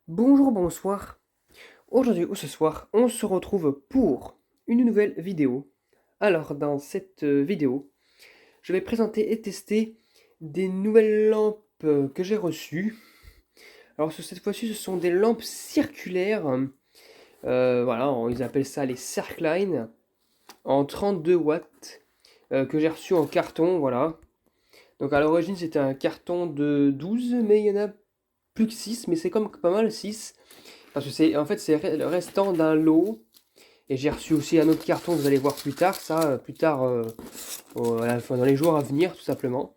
Bonjour, bonsoir. Aujourd'hui ou ce soir, on se retrouve pour une nouvelle vidéo. Alors, dans cette vidéo, je vais présenter et tester des nouvelles lampes que j'ai reçues. Alors, cette fois-ci, ce sont des lampes circulaires. Voilà, ils appellent ça les Circline en 32 watts que j'ai reçu en carton. Voilà. Donc, à l'origine, c'était un carton de 12, mais il y en a plus que 6, mais c'est comme pas mal 6. Parce que c'est le restant d'un lot. Et j'ai reçu aussi un autre carton, vous allez voir plus tard, ça, plus tard, dans les jours à venir, tout simplement.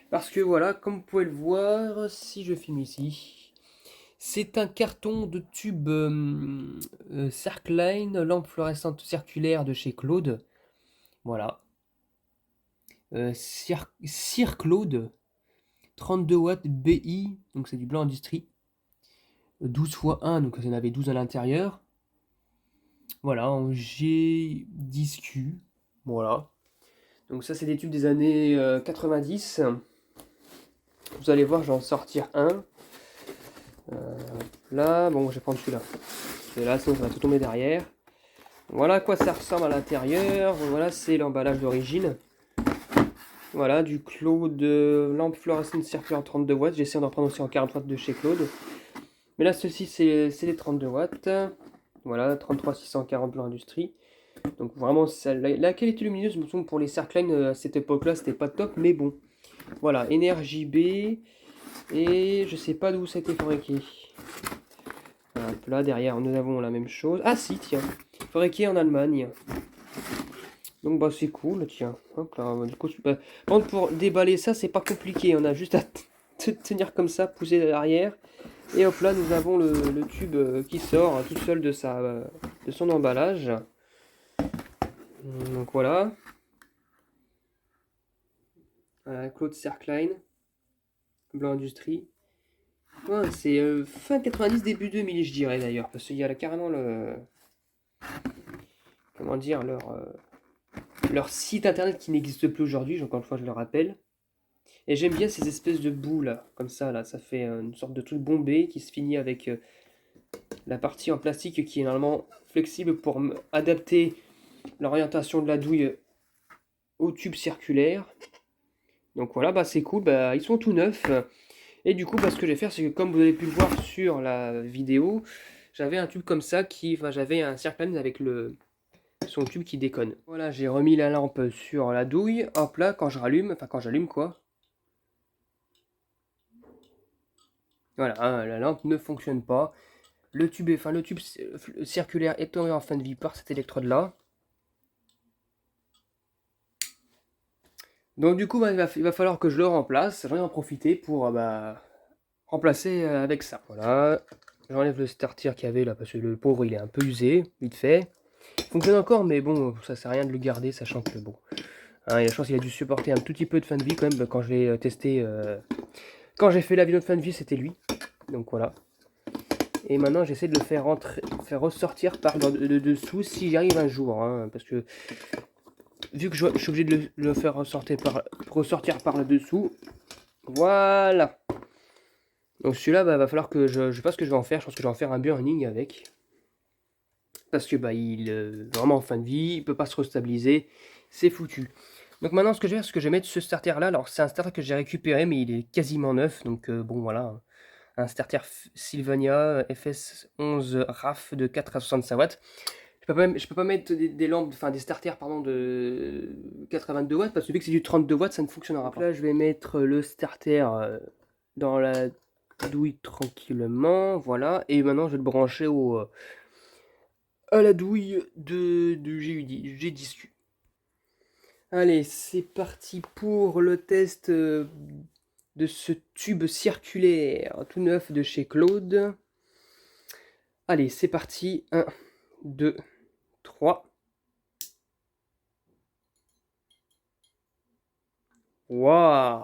Parce que voilà, comme vous pouvez le voir, si je filme ici, c'est un carton de tube Circline, lampe fluorescente circulaire de chez Claude. Voilà. Cire Claude, 32 watts BI, donc c'est du blanc industrie. 12 x 1, donc il y en avait 12 à l'intérieur. Voilà, en G10Q. Voilà. Donc ça, c'est des tubes des années 90. Vous allez voir, je vais en sortir un. Là, bon, je vais prendre celui-là. Celui-là, sinon ça va tout tomber derrière. Voilà à quoi ça ressemble à l'intérieur. Voilà, c'est l'emballage d'origine. Voilà, du Claude lampe fluorescente circulaire en 32 watts. J'essaie d'en prendre aussi en 40 watts de chez Claude. Mais là, ceci, c'est les 32 watts. Voilà, 33 640 blanc industrie. Donc vraiment, la qualité lumineuse, me semble, pour les Circline à cette époque-là, c'était pas top, mais bon. Voilà, énergie B. Et je sais pas d'où ça a été fabriqué. Hop là, derrière, nous avons la même chose. Ah si, tiens. Fabriqué en Allemagne. Donc bah c'est cool, tiens. Hop là, du coup, par contre, pour déballer ça, c'est pas compliqué. On a juste à tenir comme ça, pousser à l'arrière. Et hop là, nous avons le tube qui sort tout seul de son emballage. Donc voilà. Claude Cercline, Blanc Industrie. Ouais, c'est fin 90, début 2000, je dirais d'ailleurs. Parce qu'il y a là, carrément le. Comment dire, leur site internet qui n'existe plus aujourd'hui, encore une fois, je le rappelle. Et j'aime bien ces espèces de bouts là, comme ça, là. Ça fait une sorte de truc bombé qui se finit avec la partie en plastique qui est normalement flexible pour adapter l'orientation de la douille au tube circulaire. Donc voilà, bah c'est cool, bah ils sont tout neufs. Et du coup, bah, ce que je vais faire, c'est que comme vous avez pu le voir sur la vidéo, j'avais un tube comme ça enfin j'avais un circle avec son tube qui déconne. Voilà, j'ai remis la lampe sur la douille. Hop là, quand j'allume quoi. Voilà, hein, la lampe ne fonctionne pas. Le tube circulaire est tombé en fin de vie par cet électrode là. Donc du coup, bah, il va falloir que je le remplace. J'en ai en profiter pour remplacer avec ça. Voilà, j'enlève le starter qu'il y avait là parce que le pauvre il est un peu usé, vite fait. Il fonctionne encore, mais bon, ça sert à rien de le garder, sachant que bon, hein, il y a la chance qu'il a dû supporter un tout petit peu de fin de vie quand même quand je l'ai testé. Quand j'ai fait la vidéo de fin de vie, c'était lui. Donc voilà. Et maintenant, j'essaie de le faire ressortir par le dessous si j'y arrive un jour. Hein, parce que vu que je suis obligé de le faire ressortir par le dessous. Voilà. Donc celui-là, bah, va falloir que je sais pas ce que je vais en faire. Je pense que je vais en faire un burning avec. Parce que bah, il est vraiment en fin de vie, il peut pas se restabiliser. C'est foutu. Donc maintenant, ce que je vais faire, c'est que je vais mettre ce starter-là. Alors, c'est un starter que j'ai récupéré, mais il est quasiment neuf. Donc bon, voilà. Un starter Sylvania FS11 RAF de 4 à 65 watts. Je peux pas mettre des lampes, enfin des starters pardon, de 82 watts parce que vu que c'est du 32 watts, ça ne fonctionnera pas. Là, je vais mettre le starter dans la douille tranquillement, voilà. Et maintenant, je vais le brancher à la douille du G10Q. Allez, c'est parti pour le test de ce tube circulaire tout neuf de chez Claude. Allez, c'est parti. 1, 2, 3. Waouh!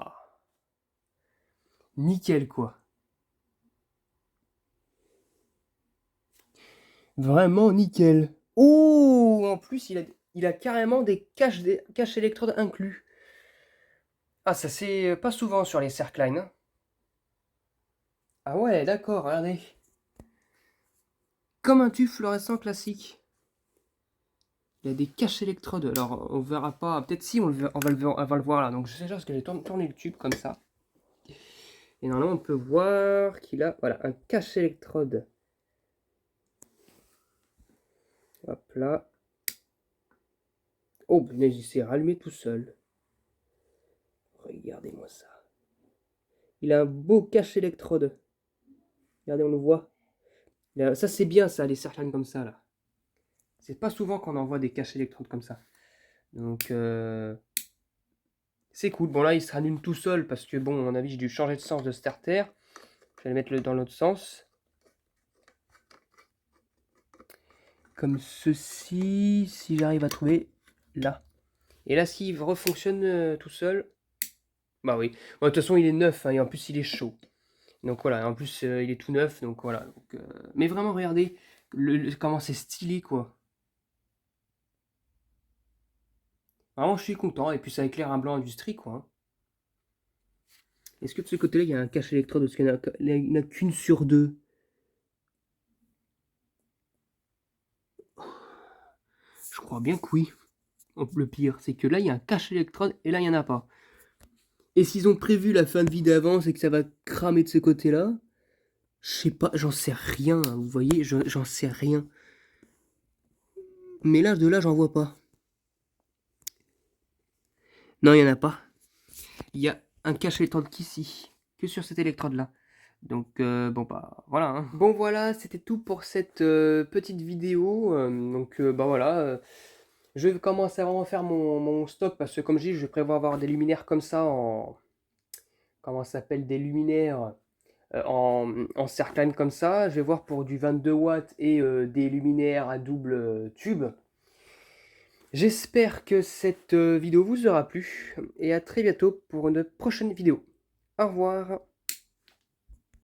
Nickel quoi. Vraiment nickel. Oh! En plus, il a carrément des caches électrodes inclus. Ah, ça c'est pas souvent sur les Circline. Hein. Ah ouais, d'accord, regardez. comme un tube fluorescent classique. Il y a des caches électrodes. Alors, on verra pas. Peut-être si, on va le voir là. Donc, je sais déjà parce que j'ai tourné le tube comme ça. Et normalement, on peut voir qu'il a voilà, un cache électrode. Hop là. Oh, mais il s'est rallumé tout seul. Regardez-moi ça. Il a un beau cache électrode. Regardez, on le voit. Ça, c'est bien, ça, les Serclines comme ça, là. C'est pas souvent qu'on envoie des caches électrodes comme ça. Donc, c'est cool. Bon, là, il se rallume tout seul parce que, bon, à mon avis, j'ai dû changer de sens de starter. Je vais le mettre dans l'autre sens. Comme ceci, si j'arrive à trouver là. Et là, s'il refonctionne tout seul, bah oui. Bon, de toute façon, il est neuf, hein, et en plus, il est chaud. Donc voilà, en plus, il est tout neuf, donc voilà. Donc, mais vraiment, regardez comment c'est stylé, quoi. Vraiment, je suis content, et puis ça éclaire un blanc industrie, quoi. Hein. Est-ce que de ce côté-là, il y a un cache électrode, parce qu'il n'y en a qu'une sur deux? Je crois bien que oui. Le pire, c'est que là, il y a un cache électrode, et là, il n'y en a pas. Et s'ils ont prévu la fin de vie d'avance et que ça va cramer de ce côté-là, je sais pas, j'en sais rien, hein, vous voyez, j'en sais rien. Mais là, de là, j'en vois pas. Non, il n'y en a pas. Il y a un cache électrode qu'ici, que sur cette électrode-là. Donc, bon, bah, voilà. Hein. Bon, voilà, c'était tout pour cette petite vidéo. Donc, bah, voilà. Je vais commencer à vraiment faire mon stock parce que, comme je dis, je prévois avoir des luminaires comme ça en... Comment ça s'appelle? Des luminaires en Sercline comme ça. Je vais voir pour du 22 watts et des luminaires à double tube. J'espère que cette vidéo vous aura plu et à très bientôt pour une prochaine vidéo. Au revoir.